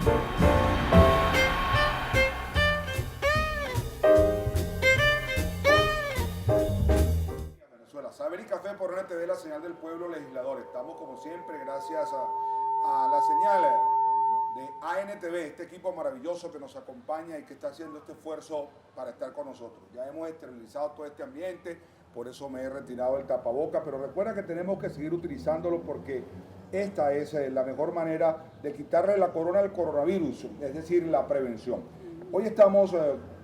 Venezuela. Saber y Café por RTV, la señal del pueblo legislador. Estamos como siempre gracias a la señal de ANTV, este equipo maravilloso que nos acompaña y que está haciendo este esfuerzo para estar con nosotros. Ya hemos esterilizado todo este ambiente, por eso me he retirado el tapaboca, pero recuerda que tenemos que seguir utilizándolo porque esta es la mejor manera de quitarle la corona al coronavirus, es decir, la prevención. Hoy estamos,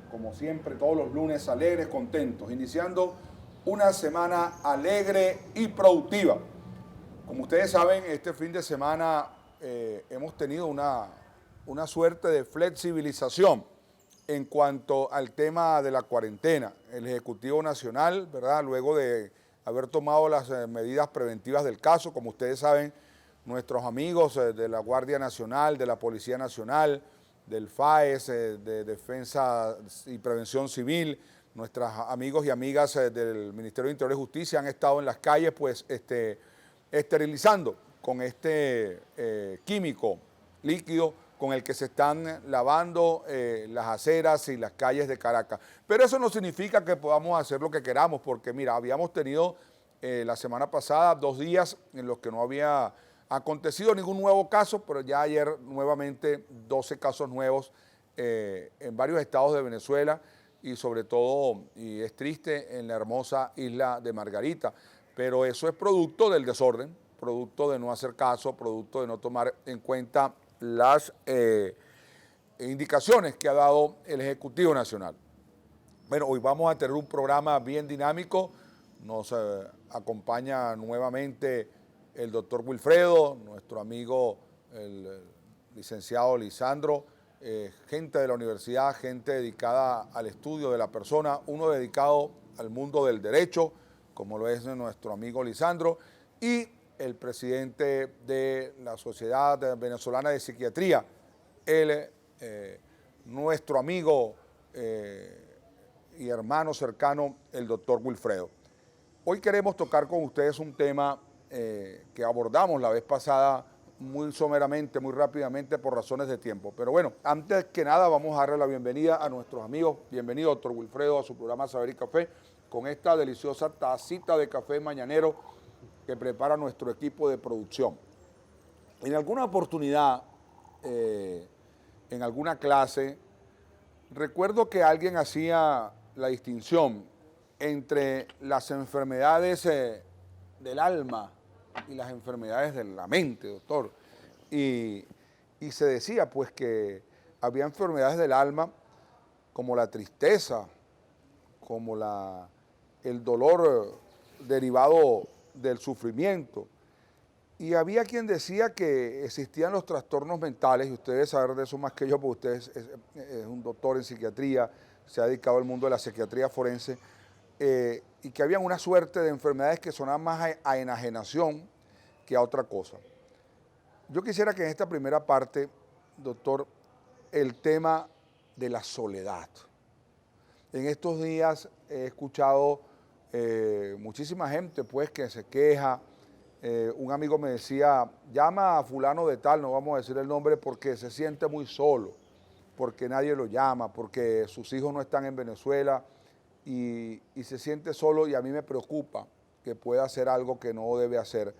como siempre, todos los lunes alegres, contentos, iniciando una semana alegre y productiva. Como ustedes saben, este fin de semana hemos tenido una suerte de flexibilización en cuanto al tema de la cuarentena. El Ejecutivo Nacional, ¿verdad?, luego de haber tomado las medidas preventivas del caso, como ustedes saben, nuestros amigos de la Guardia Nacional, de la Policía Nacional, del FAES, de Defensa y Prevención Civil, nuestros amigos y amigas del Ministerio de Interior y Justicia han estado en las calles pues esterilizando con este químico líquido con el que se están lavando las aceras y las calles de Caracas. Pero eso no significa que podamos hacer lo que queramos, porque mira, habíamos tenido la semana pasada 2 días en los que no había acontecido ningún nuevo caso, pero ya ayer nuevamente 12 casos nuevos en varios estados de Venezuela y sobre todo, y es triste, en la hermosa isla de Margarita. Pero eso es producto del desorden, producto de no hacer caso, producto de no tomar en cuenta las indicaciones que ha dado el Ejecutivo Nacional. Bueno, hoy vamos a tener un programa bien dinámico. Nos acompaña nuevamente el doctor Wilfredo, nuestro amigo el licenciado Lisandro, gente de la universidad, gente dedicada al estudio de la persona, uno dedicado al mundo del derecho, como lo es nuestro amigo Lisandro, y el presidente de la Sociedad Venezolana de Psiquiatría, nuestro amigo y hermano cercano, el doctor Wilfredo. Hoy queremos tocar con ustedes un tema que abordamos la vez pasada muy someramente, muy rápidamente por razones de tiempo. Pero bueno, antes que nada vamos a darle la bienvenida a nuestros amigos. Bienvenido, doctor Wilfredo, a su programa Saber y Café, con esta deliciosa tacita de café mañanero que prepara nuestro equipo de producción. En alguna oportunidad, en alguna clase, recuerdo que alguien hacía la distinción entre las enfermedades del alma y las enfermedades de la mente, doctor. Y se decía pues que había enfermedades del alma como la tristeza, como el dolor derivado del sufrimiento. Y había quien decía que existían los trastornos mentales, y usted debe saber de eso más que yo, porque usted es un doctor en psiquiatría, se ha dedicado al mundo de la psiquiatría forense, y que había una suerte de enfermedades que sonaban más a enajenación que a otra cosa. Yo quisiera que en esta primera parte, doctor, el tema de la soledad. En estos días he escuchado muchísima gente pues que se queja. Un amigo me decía, llama a fulano de tal, no vamos a decir el nombre, porque se siente muy solo, porque nadie lo llama, porque sus hijos no están en Venezuela y se siente solo, y a mí me preocupa que pueda hacer algo que no debe hacer.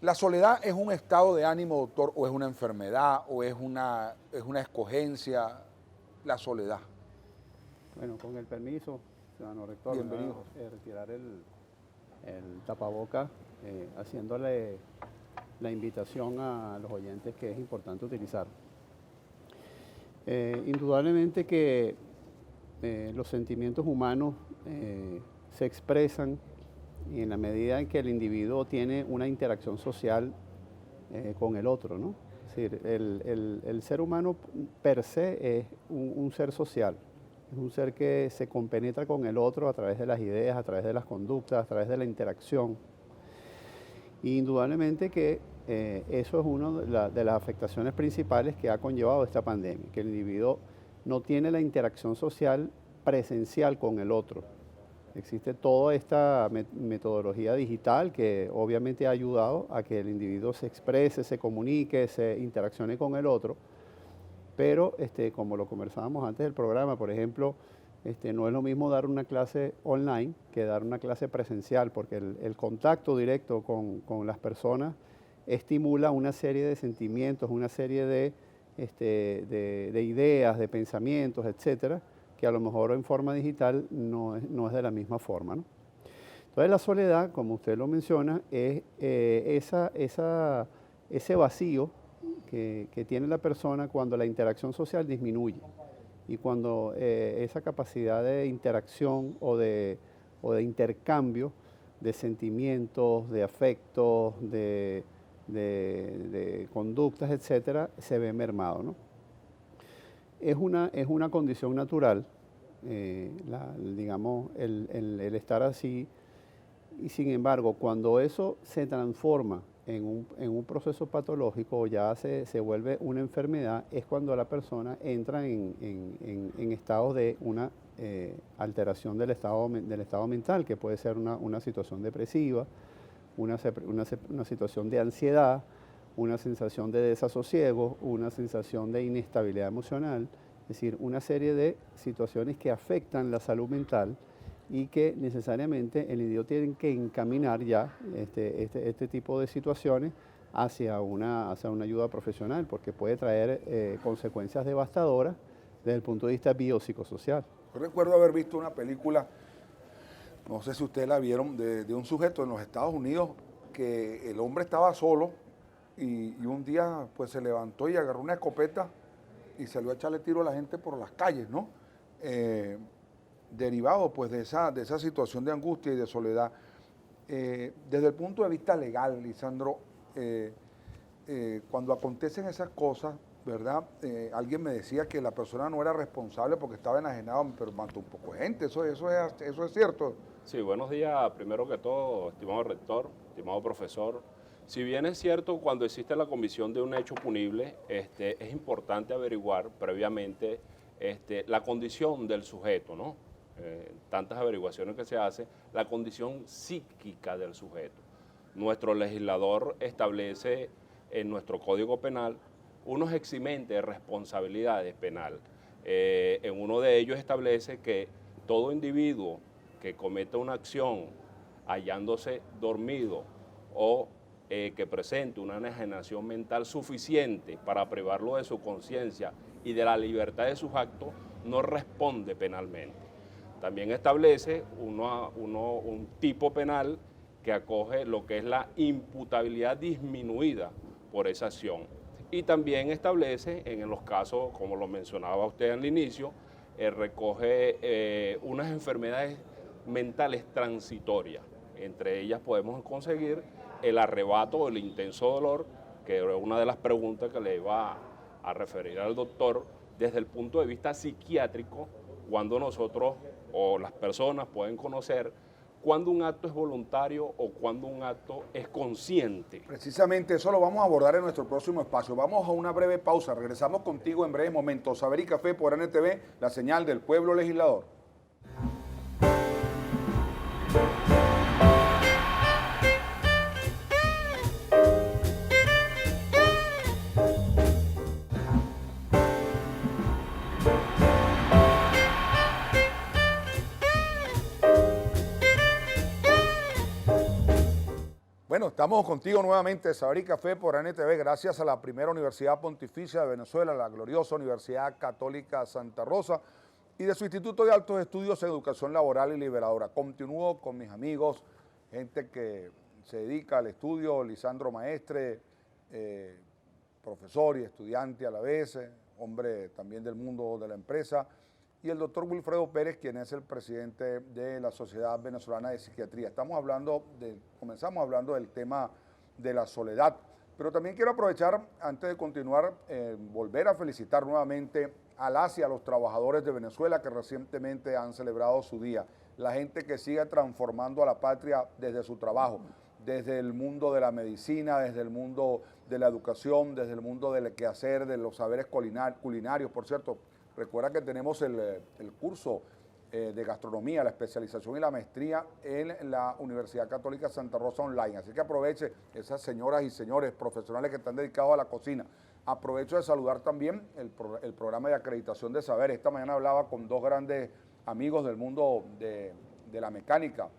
¿La soledad es un estado de ánimo, doctor, o es una enfermedad, o es una escogencia? La soledad. Bueno, con el permiso, ciudadano rector, bienvenido. Retirar el tapaboca, haciéndole la invitación a los oyentes que es importante utilizar. Indudablemente que los sentimientos humanos se expresan en la medida en que el individuo tiene una interacción social con el otro, ¿no? Es decir, el ser humano per se es un ser social, es un ser que se compenetra con el otro a través de las ideas, a través de las conductas, a través de la interacción. Y indudablemente que eso es una de las afectaciones principales que ha conllevado esta pandemia, que el individuo no tiene la interacción social presencial con el otro. Existe toda esta metodología digital que obviamente ha ayudado a que el individuo se exprese, se comunique, se interaccione con el otro, pero como lo conversábamos antes del programa, por ejemplo, no es lo mismo dar una clase online que dar una clase presencial, porque el contacto directo con las personas estimula una serie de sentimientos, una serie de ideas, de pensamientos, etcétera, que a lo mejor en forma digital no es de la misma forma, ¿no? Entonces la soledad, como usted lo menciona, es ese vacío que tiene la persona cuando la interacción social disminuye y cuando esa capacidad de interacción o de intercambio de sentimientos, de afectos, de conductas, etcétera, se ve mermado, ¿no? Es una condición natural, digamos, el estar así, y sin embargo, cuando eso se transforma en un proceso patológico o ya se vuelve una enfermedad, es cuando la persona entra en estados de una alteración del estado mental, que puede ser una situación depresiva, una situación de ansiedad, una sensación de desasosiego, una sensación de inestabilidad emocional, es decir, una serie de situaciones que afectan la salud mental y que necesariamente el individuo tiene que encaminar ya este tipo de situaciones hacia una ayuda profesional, porque puede traer consecuencias devastadoras desde el punto de vista biopsicosocial. Yo recuerdo haber visto una película, no sé si ustedes la vieron, de un sujeto en los Estados Unidos que el hombre estaba solo y un día pues se levantó y agarró una escopeta y salió a echarle tiro a la gente por las calles, ¿no? Derivado pues de esa situación de angustia y de soledad. Desde el punto de vista legal, Lisandro, cuando acontecen esas cosas, ¿verdad? Alguien me decía que la persona no era responsable porque estaba enajenado, pero mató un poco de gente, eso es cierto. Sí, buenos días, primero que todo, estimado rector, estimado profesor. Si bien es cierto, cuando existe la comisión de un hecho punible, es importante averiguar previamente la condición del sujeto, ¿no? Tantas averiguaciones que se hacen, la condición psíquica del sujeto. Nuestro legislador establece en nuestro Código Penal unos eximentes de responsabilidades penal. En uno de ellos establece que todo individuo que cometa una acción hallándose dormido o que presente una enajenación mental suficiente para privarlo de su conciencia y de la libertad de sus actos, no responde penalmente. También establece un tipo penal que acoge lo que es la imputabilidad disminuida por esa acción. Y también establece, en los casos, como lo mencionaba usted al inicio, recoge unas enfermedades mentales transitorias. Entre ellas podemos conseguir el arrebato o el intenso dolor, que es una de las preguntas que le iba a referir al doctor, desde el punto de vista psiquiátrico, cuando nosotros o las personas pueden conocer cuándo un acto es voluntario o cuándo un acto es consciente. Precisamente eso lo vamos a abordar en nuestro próximo espacio. Vamos a una breve pausa, regresamos contigo en breves momentos. Saber y Café por NTV, la señal del pueblo legislador. Bueno, estamos contigo nuevamente, Saber y Café por NTV, gracias a la primera Universidad Pontificia de Venezuela, la gloriosa Universidad Católica Santa Rosa, y de su Instituto de Altos Estudios en Educación Laboral y Liberadora. Continúo con mis amigos, gente que se dedica al estudio, Lisandro Maestre, profesor y estudiante a la vez, hombre también del mundo de la empresa, y el doctor Wilfredo Pérez, quien es el presidente de la Sociedad Venezolana de Psiquiatría. Comenzamos hablando del tema de la soledad, pero también quiero aprovechar, antes de continuar, volver a felicitar nuevamente a las y a los trabajadores de Venezuela que recientemente han celebrado su día, la gente que sigue transformando a la patria desde su trabajo, desde el mundo de la medicina, desde el mundo de la educación, desde el mundo del quehacer, de los saberes culinarios, por cierto. Recuerda que tenemos el curso de gastronomía, la especialización y la maestría en la Universidad Católica Santa Rosa Online. Así que aproveche esas señoras y señores profesionales que están dedicados a la cocina. Aprovecho de saludar también el programa de acreditación de saber. Esta mañana hablaba con dos grandes amigos del mundo de la mecánica.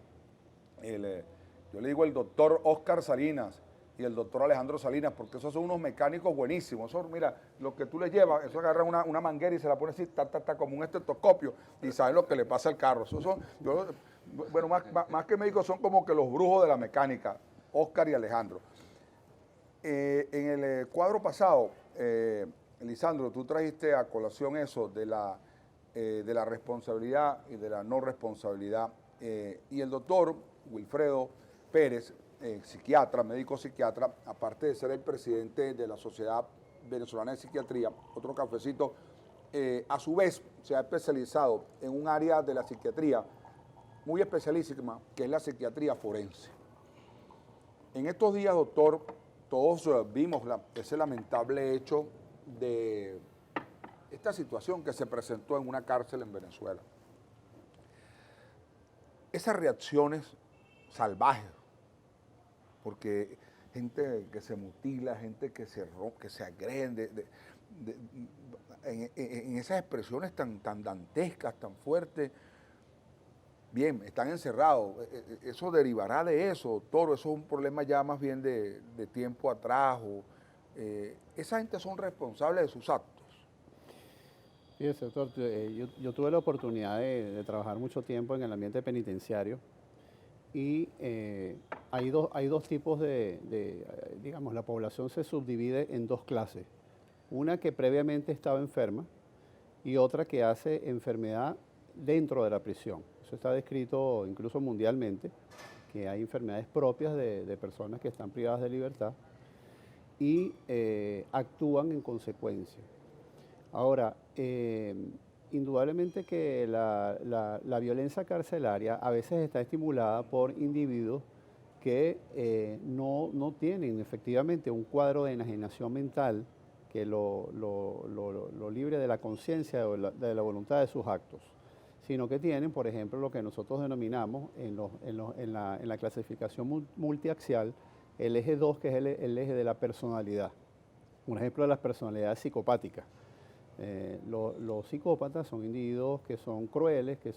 Yo le digo el doctor Oscar Salinas y el doctor Alejandro Salinas, porque esos son unos mecánicos buenísimos. Eso, mira, lo que tú le llevas, eso agarra una manguera y se la pone así, como un estetoscopio, y sabes lo que le pasa al carro. Esos son, bueno, más que médicos, son como que los brujos de la mecánica, Oscar y Alejandro. En el cuadro pasado, Lisandro, tú trajiste a colación eso de la responsabilidad y de la no responsabilidad, y el doctor Wilfredo Pérez, psiquiatra, médico psiquiatra, aparte de ser el presidente de la Sociedad Venezolana de Psiquiatría, otro cafecito, a su vez se ha especializado en un área de la psiquiatría muy especialísima, que es la psiquiatría forense. En estos días, doctor, todos vimos ese lamentable hecho de esta situación que se presentó en una cárcel en Venezuela. Esas reacciones salvajes, porque gente que se mutila, gente que se rompe, que se agrede, en esas expresiones tan dantescas, tan fuertes. Bien, están encerrados. Eso derivará de eso, doctor. Eso es un problema ya más bien de tiempo atrás. Esa gente son responsables de sus actos. Fíjese, doctor, yo tuve la oportunidad de trabajar mucho tiempo en el ambiente penitenciario y hay dos tipos digamos, la población se subdivide en dos clases. Una que previamente estaba enferma y otra que hace enfermedad dentro de la prisión. Eso está descrito incluso mundialmente, que hay enfermedades propias de personas que están privadas de libertad y actúan en consecuencia. Ahora, indudablemente que la violencia carcelaria a veces está estimulada por individuos que no tienen efectivamente un cuadro de enajenación mental que lo libre de la conciencia o de la voluntad de sus actos, sino que tienen, por ejemplo, lo que nosotros denominamos en la clasificación multiaxial, el eje 2, que es el eje de la personalidad. Un ejemplo de las personalidades psicopáticas. Los psicópatas son individuos que son crueles, que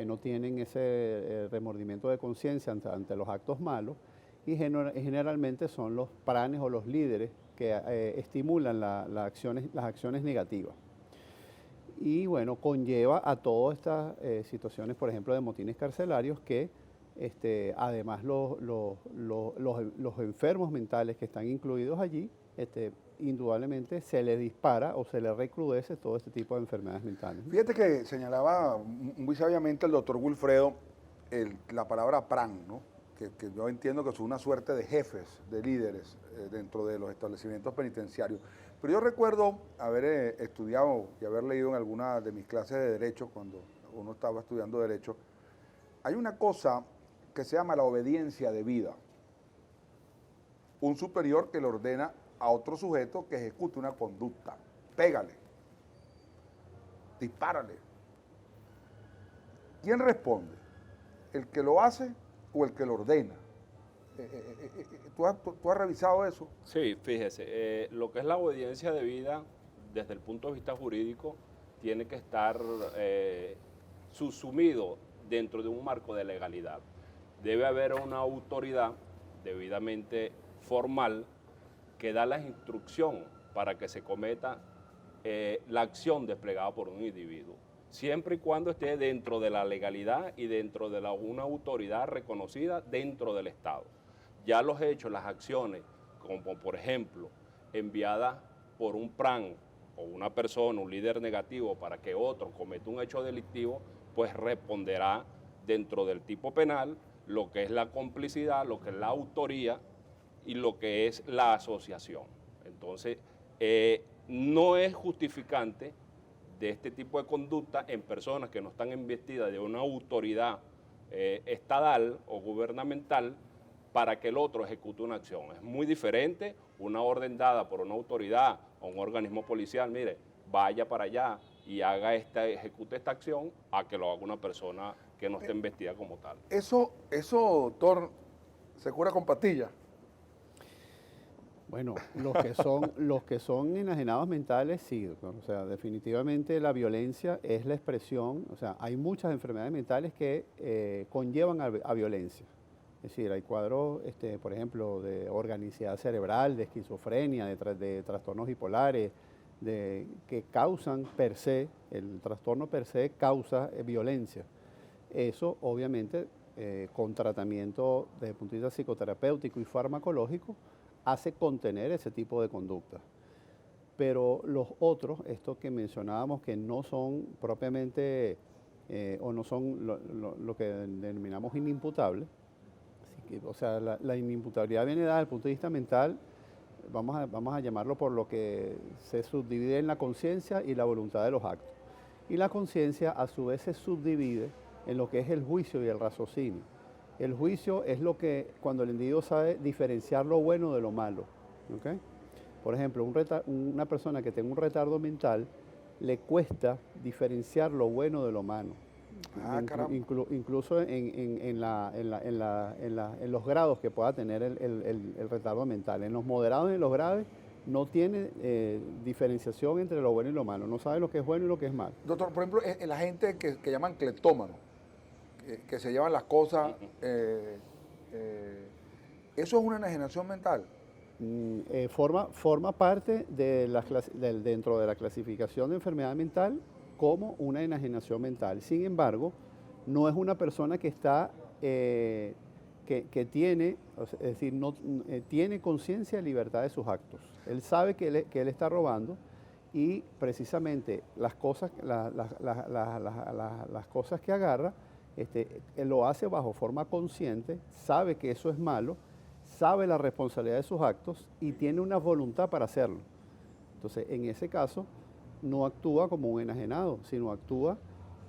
no tienen ese remordimiento de conciencia ante los actos malos, y generalmente son los pranes o los líderes que estimulan las acciones negativas. Y bueno, conlleva a todas estas situaciones, por ejemplo, de motines carcelarios que además los enfermos mentales que están incluidos allí, indudablemente se le dispara o se le recrudece todo este tipo de enfermedades mentales. Fíjate que señalaba muy sabiamente el doctor Wilfredo la palabra PRAN, ¿no? Que yo entiendo que son una suerte de jefes, de líderes dentro de los establecimientos penitenciarios. Pero yo recuerdo haber estudiado y haber leído en alguna de mis clases de Derecho, cuando uno estaba estudiando Derecho, hay una cosa que se llama la obediencia debida. Un superior que le ordena a otro sujeto que ejecute una conducta. Pégale, dispárale. ¿Quién responde? ¿El que lo hace o el que lo ordena? ¿Tú has revisado eso? Sí, fíjese, lo que es la obediencia debida desde el punto de vista jurídico tiene que estar subsumido dentro de un marco de legalidad. Debe haber una autoridad debidamente formal que da la instrucción para que se cometa la acción desplegada por un individuo, siempre y cuando esté dentro de la legalidad y dentro de una autoridad reconocida dentro del Estado. Ya los hechos, las acciones, como por ejemplo, enviadas por un PRAN o una persona, un líder negativo, para que otro cometa un hecho delictivo, pues responderá dentro del tipo penal lo que es la complicidad, lo que es la autoría y lo que es la asociación. Entonces, no es justificante de este tipo de conducta en personas que no están investidas de una autoridad estatal o gubernamental para que el otro ejecute una acción. Es muy diferente una orden dada por una autoridad o un organismo policial, mire, vaya para allá, y ejecute esta acción a que lo haga una persona que no esté investida como tal. Eso, doctor, se cura con pastillas. Bueno, los que son enajenados mentales, sí, doctor. O sea, definitivamente la violencia es la expresión, o sea, hay muchas enfermedades mentales que conllevan a violencia. Es decir, hay cuadros, por ejemplo, de organicidad cerebral, de esquizofrenia, de trastornos bipolares, que causan per se, el trastorno per se causa violencia. Eso, obviamente, con tratamiento desde el punto de vista psicoterapéutico y farmacológico, hace contener ese tipo de conductas. Pero los otros, estos que mencionábamos, que no son propiamente o no son lo que denominamos inimputables, o sea, la inimputabilidad viene dada desde el punto de vista mental, vamos a llamarlo por lo que se subdivide en la conciencia y la voluntad de los actos. Y la conciencia a su vez se subdivide en lo que es el juicio y el raciocinio. El juicio es lo que, cuando el individuo sabe diferenciar lo bueno de lo malo. ¿Okay? Por ejemplo, una persona que tenga un retardo mental le cuesta diferenciar lo bueno de lo malo. Incluso en los grados que pueda tener el retardo mental. En los moderados y en los graves no tiene diferenciación entre lo bueno y lo malo. No sabe lo que es bueno y lo que es malo. Doctor, por ejemplo, la gente que llaman cleptómanos, que se llevan las cosas, ¿eso es una enajenación mental? Forma parte dentro de la clasificación de enfermedad mental como una enajenación mental. Sin embargo, no es una persona que está, que tiene, es decir, tiene conciencia y libertad de sus actos. Él sabe que él está robando y precisamente las cosas que agarra, él lo hace bajo forma consciente, sabe que eso es malo, sabe la responsabilidad de sus actos y tiene una voluntad para hacerlo. Entonces, en ese caso, no actúa como un enajenado, sino actúa,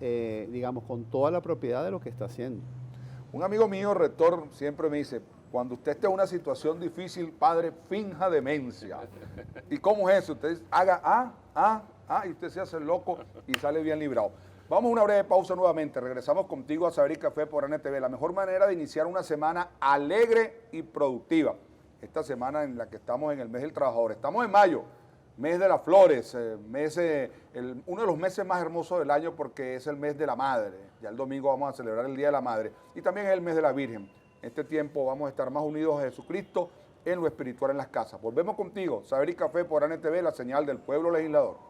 digamos, con toda la propiedad de lo que está haciendo. Un amigo mío, rector, siempre me dice, cuando usted esté en una situación difícil, padre, finja demencia. ¿Y cómo es eso? Usted haga y usted se hace loco y sale bien librado. Vamos a una breve pausa nuevamente. Regresamos contigo a Saber y Café por NTV. La mejor manera de iniciar una semana alegre y productiva. Esta semana en la que estamos en el mes del trabajador. Estamos en mayo, mes de las flores, uno de los meses más hermosos del año porque es el mes de la madre. Ya el domingo vamos a celebrar el Día de la Madre. Y también es el mes de la Virgen. En este tiempo vamos a estar más unidos a Jesucristo en lo espiritual en las casas. Volvemos contigo. Saber y Café por NTV, la señal del pueblo legislador.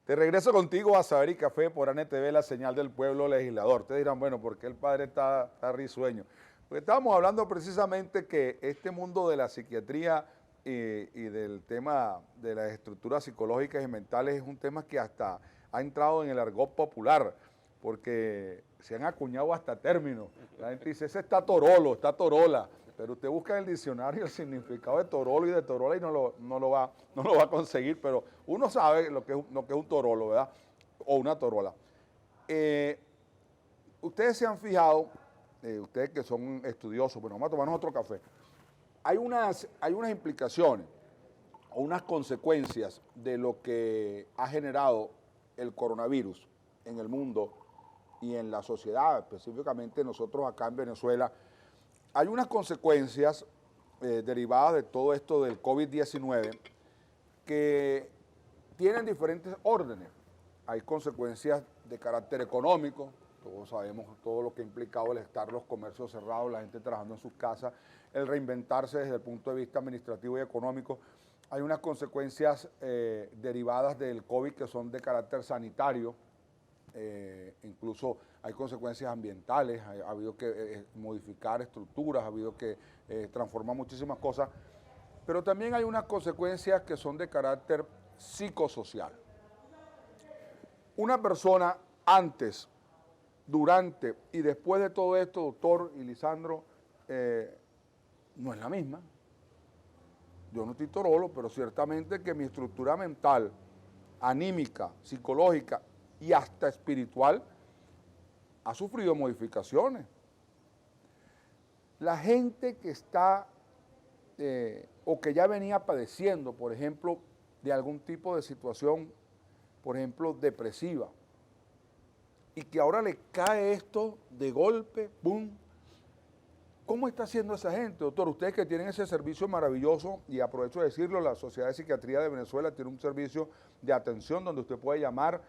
De regreso contigo a Saber y Café por NTV, la señal del pueblo legislador. Ustedes dirán, bueno, ¿por qué el padre está risueño? Porque estábamos hablando precisamente que este mundo de la psiquiatría y del tema de las estructuras psicológicas y mentales es un tema que hasta ha entrado en el argot popular, porque se han acuñado hasta términos. La gente dice, ese está torolo, está torola. Pero usted busca en el diccionario el significado de torolo y de torola y no lo va a conseguir, pero uno sabe lo que es un torolo, ¿verdad? O una torola. Ustedes se han fijado, ustedes que son estudiosos, bueno, vamos a tomarnos otro café. Hay unas implicaciones o unas consecuencias de lo que ha generado el coronavirus en el mundo y en la sociedad, específicamente nosotros acá en Venezuela. Hay unas consecuencias derivadas de todo esto del COVID-19 que tienen diferentes órdenes. Hay consecuencias de carácter económico, todos sabemos todo lo que ha implicado el estar los comercios cerrados, la gente trabajando en sus casas, el reinventarse desde el punto de vista administrativo y económico. Hay unas consecuencias derivadas del COVID que son de carácter sanitario, incluso hay consecuencias ambientales, ha habido que modificar estructuras, ha habido que transformar muchísimas cosas, pero también hay unas consecuencias que son de carácter psicosocial. Una persona antes, durante y después de todo esto, doctor y Lisandro, no es la misma. yo no estoy torolo, pero ciertamente que mi estructura mental, anímica, psicológica y hasta espiritual ha sufrido modificaciones. La gente que está o que ya venía padeciendo, por ejemplo, de algún tipo de situación, por ejemplo, depresiva, y que ahora le cae esto de golpe, ¡pum! ¿Cómo está haciendo esa gente, doctor? Ustedes que tienen ese servicio maravilloso, y aprovecho de decirlo, la Sociedad de Psiquiatría de Venezuela tiene un servicio de atención donde usted puede llamar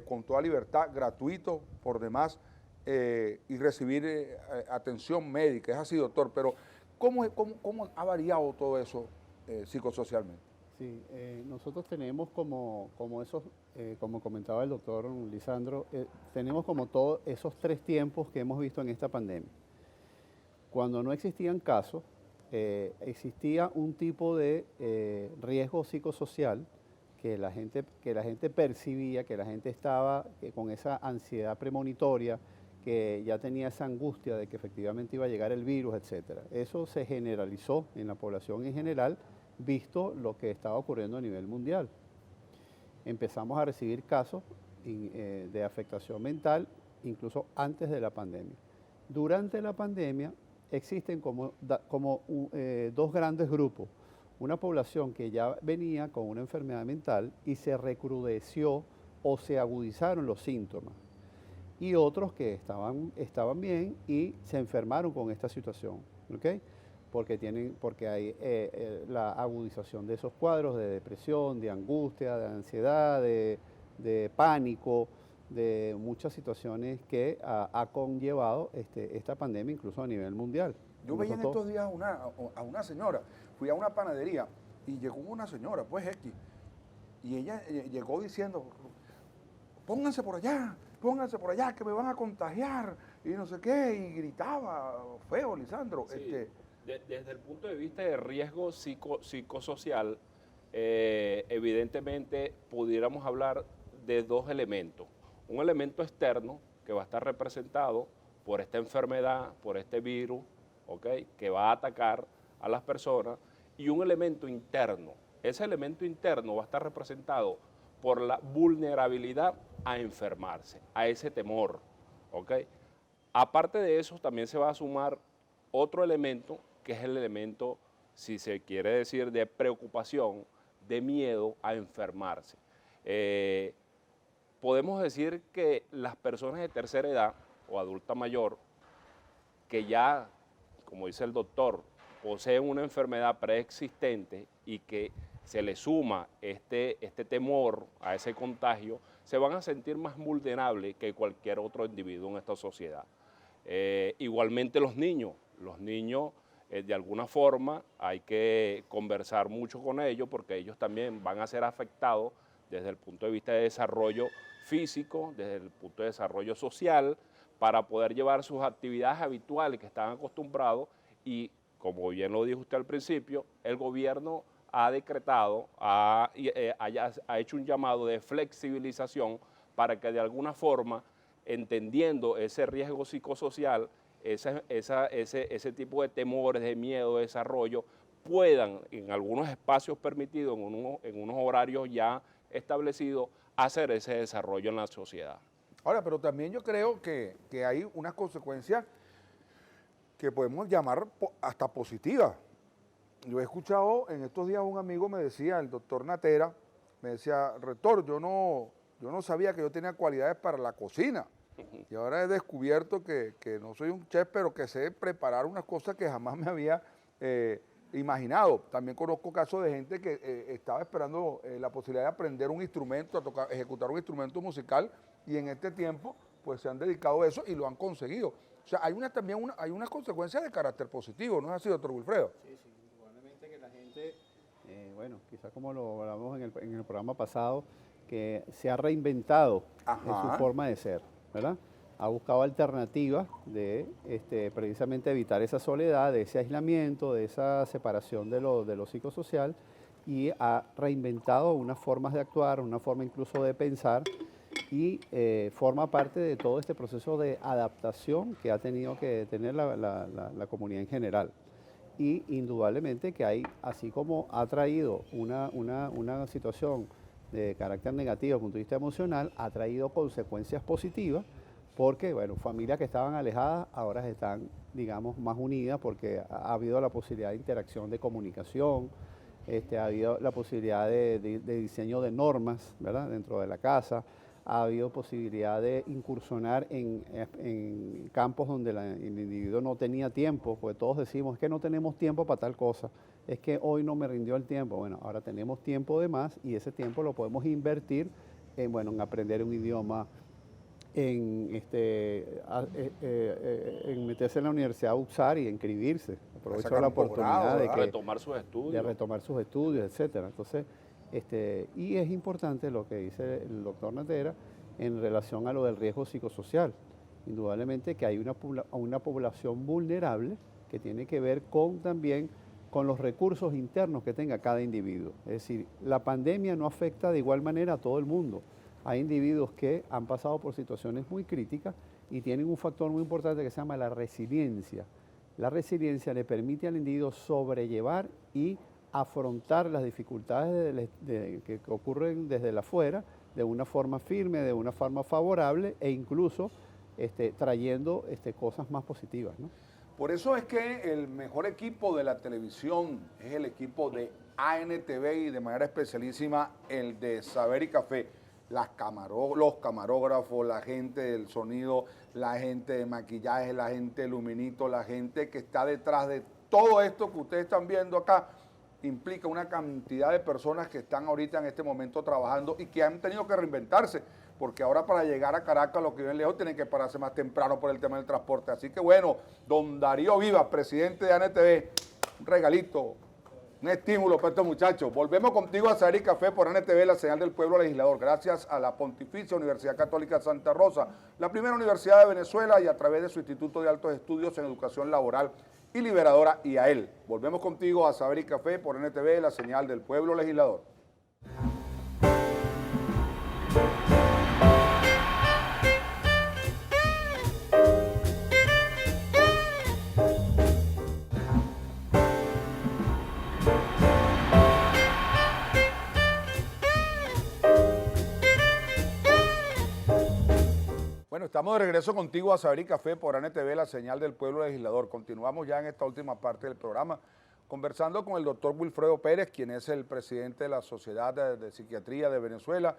con toda libertad, gratuito por demás, y recibir atención médica. Es así, doctor, pero ¿cómo ha variado todo eso psicosocialmente? Sí, nosotros tenemos como esos, como comentaba el doctor Lisandro, tenemos como todos esos 3 tiempos que hemos visto en esta pandemia. Cuando no existían casos, existía un tipo de riesgo psicosocial que la gente percibía, que la gente estaba con esa ansiedad premonitoria, que ya tenía esa angustia de que efectivamente iba a llegar el virus, etc. Eso se generalizó en la población en general, visto lo que estaba ocurriendo a nivel mundial. Empezamos a recibir casos de afectación mental incluso antes de la pandemia. Durante la pandemia existen como 2 grandes grupos. Una población que ya venía con una enfermedad mental y se recrudeció o se agudizaron los síntomas. Y otros que estaban bien y se enfermaron con esta situación, ¿ok? Porque hay la agudización de esos cuadros de depresión, de angustia, de ansiedad, de pánico, de muchas situaciones que ha conllevado esta pandemia incluso a nivel mundial. Yo veía en estos días a una señora, fui a una panadería y llegó una señora, pues X, y ella llegó diciendo, pónganse por allá, que me van a contagiar, y no sé qué, y gritaba feo, Lisandro. Sí. Desde el punto de vista de riesgo psicosocial, evidentemente pudiéramos hablar de 2 elementos. Un elemento externo que va a estar representado por esta enfermedad, por este virus, ¿okay?, que va a atacar a las personas, y un elemento interno. Ese elemento interno va a estar representado por la vulnerabilidad a enfermarse, a ese temor, ¿ok? Aparte de eso, también se va a sumar otro elemento, que es el elemento, si se quiere decir, de preocupación, de miedo a enfermarse. Podemos decir que las personas de tercera edad o adulta mayor, que ya, como dice el doctor, poseen una enfermedad preexistente y que se le suma este temor a ese contagio, se van a sentir más vulnerables que cualquier otro individuo en esta sociedad. Igualmente los niños de alguna forma hay que conversar mucho con ellos porque ellos también van a ser afectados desde el punto de vista de desarrollo físico, desde el punto de desarrollo social, para poder llevar sus actividades habituales que están acostumbrados y, como bien lo dijo usted al principio, el gobierno ha decretado, ha hecho un llamado de flexibilización para que de alguna forma, entendiendo ese riesgo psicosocial, ese tipo de temores, de miedo, de desarrollo, puedan en algunos espacios permitidos, en unos horarios ya establecidos, hacer ese desarrollo en la sociedad. Ahora, pero también yo creo que hay unas consecuencias que podemos llamar hasta positivas. Yo he escuchado en estos días un amigo me decía, el doctor Natera, me decía, rector, yo no sabía que yo tenía cualidades para la cocina. Y ahora he descubierto que no soy un chef, pero que sé preparar unas cosas que jamás me había imaginado. También conozco casos de gente que estaba esperando la posibilidad de aprender un instrumento, ejecutar un instrumento musical, y en este tiempo pues se han dedicado a eso y lo han conseguido. O sea, hay unas consecuencias de carácter positivo, ¿no es así, doctor Wilfredo? Sí, indudablemente que la gente, bueno, quizás como lo hablamos en el programa pasado, que se ha reinventado en su forma de ser, ¿verdad? Ha buscado alternativas de precisamente evitar esa soledad, de ese aislamiento, de esa separación de lo psicosocial, y ha reinventado unas formas de actuar, una forma incluso de pensar, y forma parte de todo este proceso de adaptación que ha tenido que tener la comunidad en general. y indudablemente que hay, así como ha traído una situación de carácter negativo desde el punto de vista emocional, ha traído consecuencias positivas porque, bueno, familias que estaban alejadas ahora están, digamos, más unidas porque ha habido la posibilidad de interacción, de comunicación, ha habido la posibilidad de diseño de normas, ¿verdad?, dentro de la casa, ha habido posibilidad de incursionar en campos donde el individuo no tenía tiempo, porque todos decimos, es que no tenemos tiempo para tal cosa, es que hoy no me rindió el tiempo. Bueno, ahora tenemos tiempo de más y ese tiempo lo podemos invertir en, bueno, en aprender un idioma, en meterse en la universidad a usar y inscribirse. Aprovecho la oportunidad de retomar sus estudios. De retomar sus estudios, etcétera. Entonces, y es importante lo que dice el doctor Natera en relación a lo del riesgo psicosocial. Indudablemente que hay una población vulnerable que tiene que ver también con los recursos internos que tenga cada individuo. Es decir, la pandemia no afecta de igual manera a todo el mundo. Hay individuos que han pasado por situaciones muy críticas y tienen un factor muy importante que se llama la resiliencia. La resiliencia le permite al individuo sobrellevar y afrontar las dificultades que ocurren desde el afuera de una forma firme, de una forma favorable e incluso trayendo cosas más positivas, ¿no? Por eso es que el mejor equipo de la televisión es el equipo de ANTV y de manera especialísima el de Saber y Café. Los camarógrafos, la gente del sonido, la gente de maquillaje, la gente de luminito, la gente que está detrás de todo esto que ustedes están viendo acá, implica una cantidad de personas que están ahorita en este momento trabajando y que han tenido que reinventarse, porque ahora para llegar a Caracas, los que viven lejos, tienen que pararse más temprano por el tema del transporte. Así que bueno, don Darío Vivas, presidente de ANTV, un regalito, un estímulo para estos muchachos. Volvemos contigo a Saber y Café por ANTV, la señal del pueblo legislador, gracias a la Pontificia Universidad Católica Santa Rosa, la primera universidad de Venezuela, y a través de su Instituto de Altos Estudios en Educación Laboral y Liberadora, y a él. Volvemos contigo a Saber y Café por ANTV, la señal del pueblo legislador. Bueno, estamos de regreso contigo a Saber y Café por ANTV, la señal del pueblo legislador. Continuamos ya en esta última parte del programa conversando con el doctor Wilfredo Pérez, quien es el presidente de la Sociedad de Psiquiatría de Venezuela,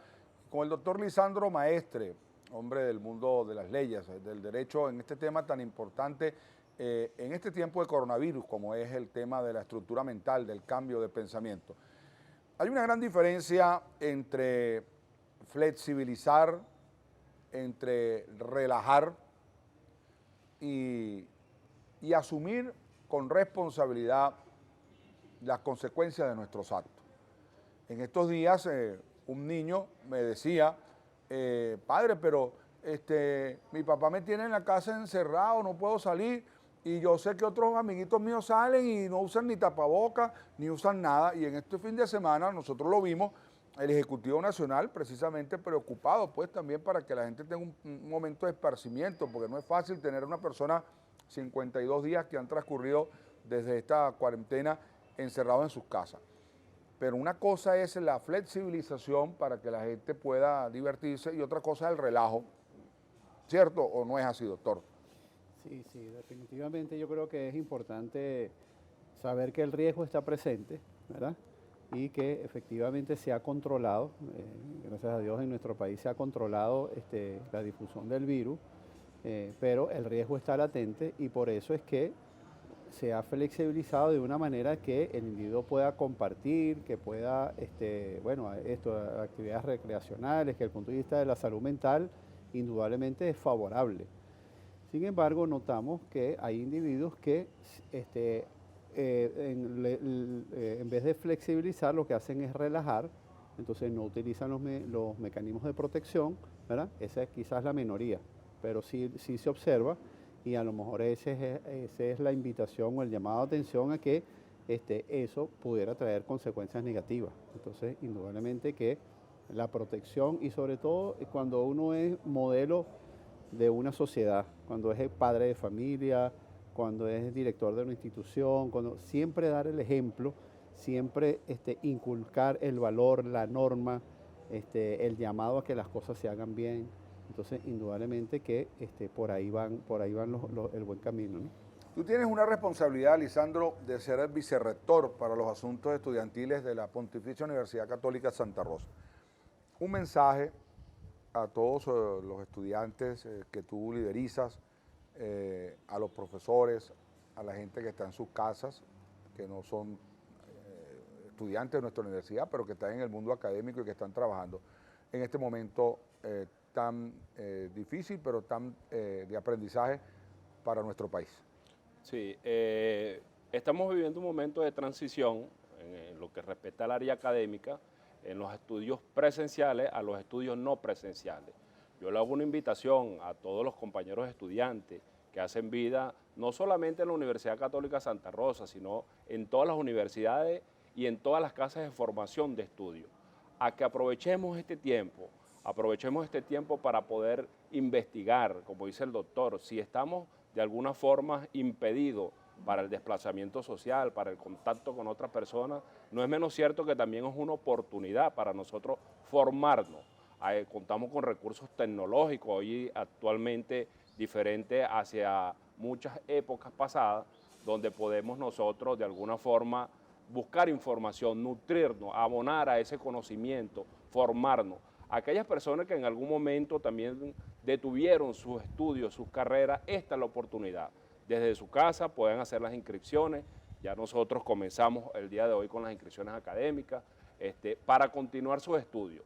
con el doctor Lisandro Maestre, hombre del mundo de las leyes, del derecho, en este tema tan importante, en este tiempo de coronavirus, como es el tema de la estructura mental, del cambio de pensamiento. Hay una gran diferencia entre flexibilizar, entre relajar y asumir con responsabilidad las consecuencias de nuestros actos. En estos días un niño me decía, padre, pero mi papá me tiene en la casa encerrado, no puedo salir, y yo sé que otros amiguitos míos salen y no usan ni tapabocas, ni usan nada, y en este fin de semana nosotros lo vimos, el Ejecutivo Nacional precisamente preocupado pues también para que la gente tenga un momento de esparcimiento, porque no es fácil tener una persona 52 días que han transcurrido desde esta cuarentena encerrados en sus casas. Pero una cosa es la flexibilización para que la gente pueda divertirse y otra cosa es el relajo, ¿cierto? ¿O no es así, doctor? Sí, definitivamente yo creo que es importante saber que el riesgo está presente, ¿verdad? Y que efectivamente se ha controlado, gracias a Dios en nuestro país se ha controlado la difusión del virus, pero el riesgo está latente y por eso es que se ha flexibilizado de una manera que el individuo pueda compartir, que pueda, actividades recreacionales, que desde el punto de vista de la salud mental indudablemente es favorable. Sin embargo, notamos que hay individuos que en vez de flexibilizar, lo que hacen es relajar, entonces no utilizan los mecanismos de protección, ¿verdad? Esa es quizás la minoría, pero sí se observa y a lo mejor esa es la invitación o el llamado de atención a que eso pudiera traer consecuencias negativas. Entonces, indudablemente que la protección y sobre todo cuando uno es modelo de una sociedad, cuando es padre de familia, cuando es director de una institución, siempre dar el ejemplo, siempre inculcar el valor, la norma, el llamado a que las cosas se hagan bien. Entonces, indudablemente que por ahí van el buen camino, ¿no? Tú tienes una responsabilidad, Lisandro, de ser el vicerrector para los asuntos estudiantiles de la Pontificia Universidad Católica Santa Rosa. Un mensaje a todos los estudiantes que tú liderizas, a los profesores, a la gente que está en sus casas, que no son estudiantes de nuestra universidad, pero que están en el mundo académico y que están trabajando en este momento tan difícil, pero tan de aprendizaje para nuestro país. Sí, estamos viviendo un momento de transición en lo que respecta al área académica, en los estudios presenciales a los estudios no presenciales. Yo le hago una invitación a todos los compañeros estudiantes que hacen vida no solamente en la Universidad Católica Santa Rosa, sino en todas las universidades y en todas las casas de formación de estudio, a que aprovechemos este tiempo para poder investigar, como dice el doctor, si estamos de alguna forma impedidos para el desplazamiento social, para el contacto con otras personas, no es menos cierto que también es una oportunidad para nosotros formarnos. Contamos con recursos tecnológicos hoy actualmente diferentes hacia muchas épocas pasadas, donde podemos nosotros de alguna forma buscar información, nutrirnos, abonar a ese conocimiento, formarnos. Aquellas personas que en algún momento también detuvieron sus estudios, sus carreras, esta es la oportunidad. Desde su casa pueden hacer las inscripciones, ya nosotros comenzamos el día de hoy con las inscripciones académicas, para continuar sus estudios.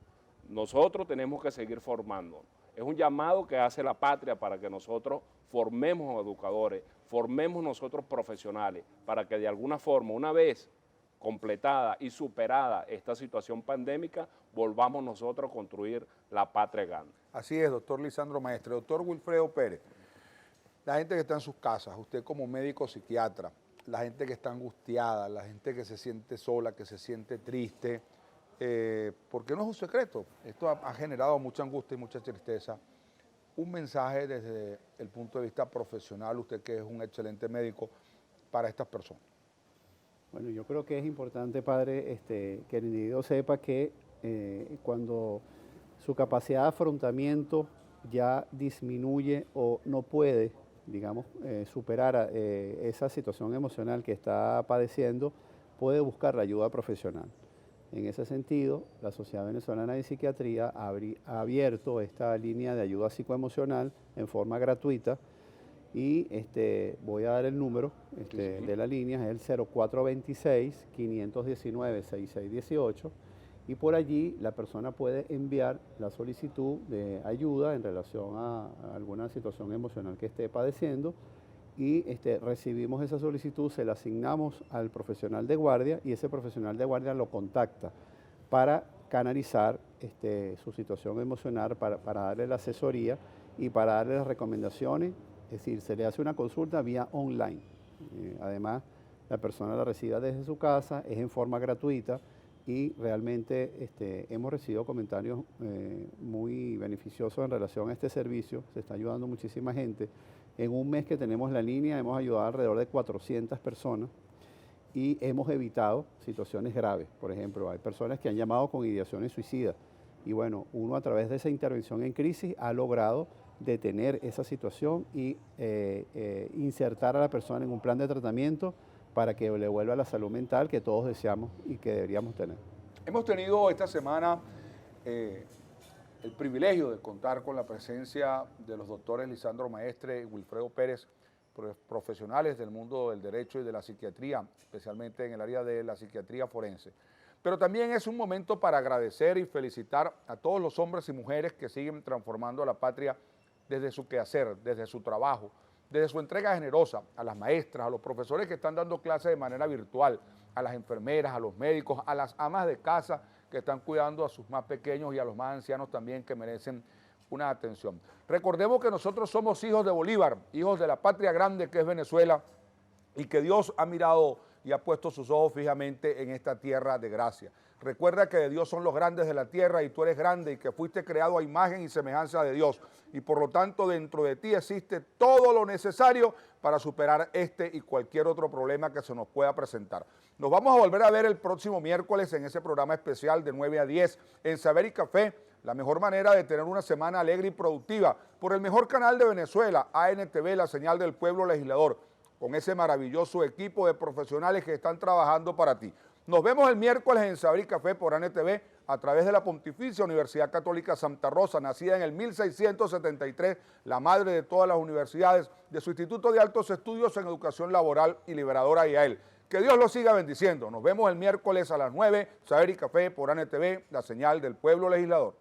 Nosotros tenemos que seguir formándonos. Es un llamado que hace la patria para que nosotros formemos educadores, formemos nosotros profesionales, para que de alguna forma, una vez completada y superada esta situación pandémica, volvamos nosotros a construir la patria grande. Así es, doctor Lisandro Maestre. Doctor Wilfredo Pérez, la gente que está en sus casas, usted como médico psiquiatra, la gente que está angustiada, la gente que se siente sola, que se siente triste, porque no es un secreto, esto ha generado mucha angustia y mucha tristeza. Un mensaje desde el punto de vista profesional, usted que es un excelente médico, para estas personas. Bueno, yo creo que es importante, padre, que el individuo sepa que cuando su capacidad de afrontamiento ya disminuye o no puede, digamos, superar esa situación emocional que está padeciendo, puede buscar la ayuda profesional. En ese sentido, la Sociedad Venezolana de Psiquiatría ha abierto esta línea de ayuda psicoemocional en forma gratuita y voy a dar el número de la línea, es el 0426-519-6618 y por allí la persona puede enviar la solicitud de ayuda en relación a alguna situación emocional que esté padeciendo y recibimos esa solicitud, se la asignamos al profesional de guardia y ese profesional de guardia lo contacta para canalizar su situación emocional, para darle la asesoría y para darle las recomendaciones. Es decir, se le hace una consulta vía online. Además, la persona la recibe desde su casa, es en forma gratuita y realmente hemos recibido comentarios muy beneficiosos en relación a este servicio. Se está ayudando muchísima gente. En un mes que tenemos la línea hemos ayudado a alrededor de 400 personas y hemos evitado situaciones graves. Por ejemplo, hay personas que han llamado con ideaciones suicidas y bueno, uno a través de esa intervención en crisis ha logrado detener esa situación y insertar a la persona en un plan de tratamiento para que le vuelva la salud mental que todos deseamos y que deberíamos tener. Hemos tenido esta semana el privilegio de contar con la presencia de los doctores Lisandro Maestre y Wilfredo Pérez, profesionales del mundo del derecho y de la psiquiatría, especialmente en el área de la psiquiatría forense. Pero también es un momento para agradecer y felicitar a todos los hombres y mujeres que siguen transformando a la patria desde su quehacer, desde su trabajo, desde su entrega generosa, a las maestras, a los profesores que están dando clases de manera virtual, a las enfermeras, a los médicos, a las amas de casa que están cuidando a sus más pequeños y a los más ancianos también que merecen una atención. Recordemos que nosotros somos hijos de Bolívar, hijos de la patria grande que es Venezuela y que Dios ha mirado y ha puesto sus ojos fijamente en esta tierra de gracia. Recuerda que de Dios son los grandes de la tierra y tú eres grande y que fuiste creado a imagen y semejanza de Dios. Y por lo tanto dentro de ti existe todo lo necesario para superar este y cualquier otro problema que se nos pueda presentar. Nos vamos a volver a ver el próximo miércoles en ese programa especial de 9 a 10 en Saber y Café. La mejor manera de tener una semana alegre y productiva por el mejor canal de Venezuela, ANTV, la señal del pueblo legislador, con ese maravilloso equipo de profesionales que están trabajando para ti. Nos vemos el miércoles en Saber y Café por ANTV a través de la Pontificia Universidad Católica Santa Rosa, nacida en el 1673, la madre de todas las universidades, de su Instituto de Altos Estudios en Educación Laboral y Liberadora IAEL. Que Dios los siga bendiciendo. Nos vemos el miércoles a las 9, Saber y Café por ANTV, la señal del pueblo legislador.